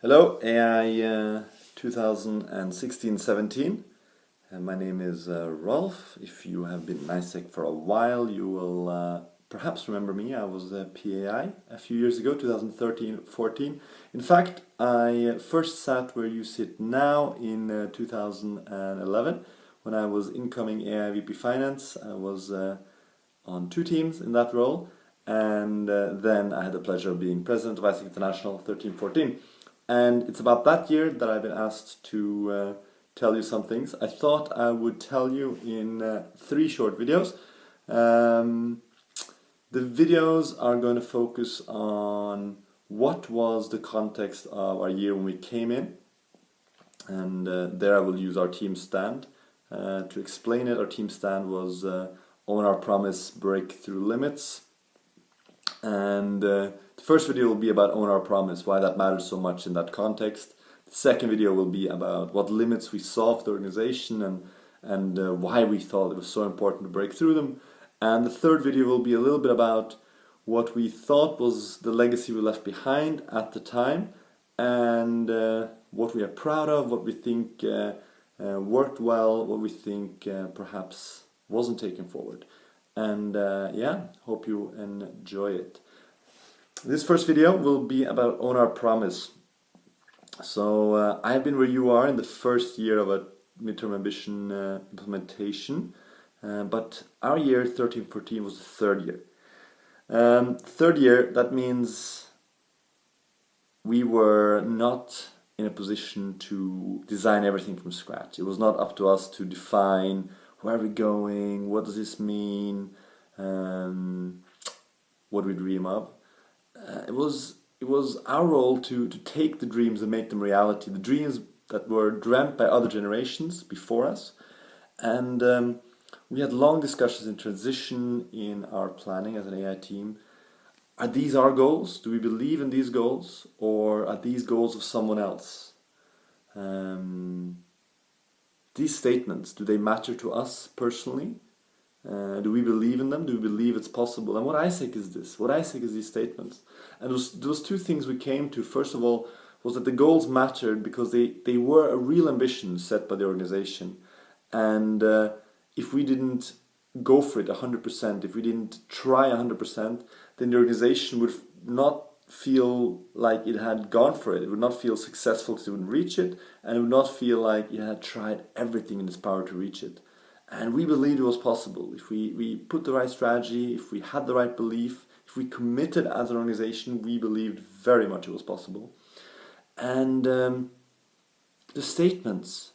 Hello, AI 2016-17. My name is Rolf. If you have been in ISEC for a while, you will perhaps remember me. I was a PAI a few years ago, 2013-14. In fact, I first sat where you sit now in 2011 when I was incoming AI VP Finance. I was on two teams in that role, and then I had the pleasure of being president of ISEC International 13-14. And it's about that year that I've been asked to tell you some things. I thought I would tell you in three short videos. The videos are going to focus on what was the context of our year when we came in. And there I will use our team stand to explain it. Our team stand was Own Our Promise, Break Through Limits. And the first video will be about Own Our Promise, why that matters so much in that context. The second video will be about what limits we saw for the organization and why we thought it was so important to break through them. And the third video will be a little bit about what we thought was the legacy we left behind at the time and what we are proud of, what we think worked well, what we think perhaps wasn't taken forward. And yeah, hope you enjoy it. This first video will be about Own Our Promise. So I have been where you are in the first year of a midterm ambition implementation, but our year 13-14 was the third year. Third year, that means we were not in a position to design everything from scratch. It was not up to us to define where are we going, what does this mean, what we dream of. It was our role to take the dreams and make them reality, the dreams that were dreamt by other generations before us. And we had long discussions in transition in our planning as an AI team. Are these our goals? Do we believe in these goals? Or are these goals of someone else? These statements, do they matter to us personally? Do we believe in them? Do we believe it's possible? And what ISEC is this? What ISEC is these statements? And those two things we came to, first of all, was that the goals mattered because they were a real ambition set by the organization. And if we didn't go for it 100%, if we didn't try 100%, then the organization would not feel like it had gone for it. It would not feel successful because it wouldn't reach it, and it would not feel like it had tried everything in its power to reach it. And we believed it was possible. If we put the right strategy, if we had the right belief, if we committed as an organization, we believed very much it was possible. And the statements,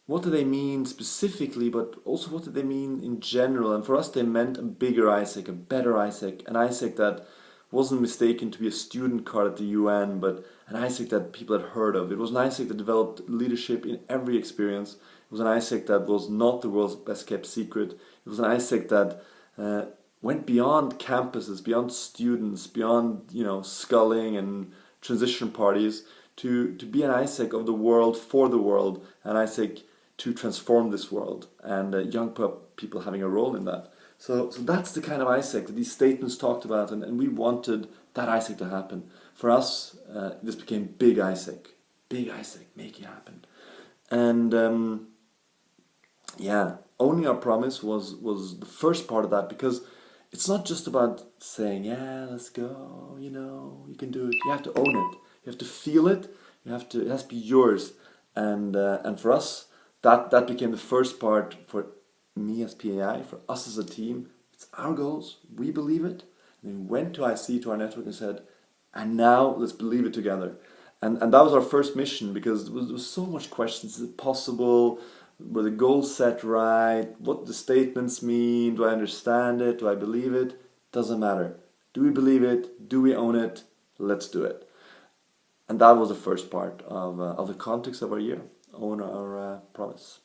what do they mean specifically, but also what do they mean in general? And for us, they meant a bigger ISEC, a better ISEC, an ISEC that wasn't mistaken to be a student card at the UN, but an ISEC that people had heard of. It was an ISEC that developed leadership in every experience. It was an ISEC that was not the world's best kept secret. It was an ISEC that went beyond campuses, beyond students, beyond sculling and transition parties to be an ISEC of the world for the world, an ISEC to transform this world, and young people having a role in that. So that's the kind of ISEC that these statements talked about, and we wanted that ISEC to happen. For us, this became big ISEC, make it happen. And yeah, owning our promise was the first part of that, because it's not just about saying, yeah, let's go, you can do it. You have to own it. You have to feel it. It has to be yours. And for us, that became the first part for me as PAI, for us as a team. It's our goals. We believe it. And we went to IC, to our network, and said, and now let's believe it together. And that was our first mission, because there was so much questions. Is it possible? Were the goals set right? What the statements mean? Do I understand it? Do I believe it? Doesn't matter. Do we believe it? Do we own it? Let's do it. And that was the first part of the context of our year. Own our promise.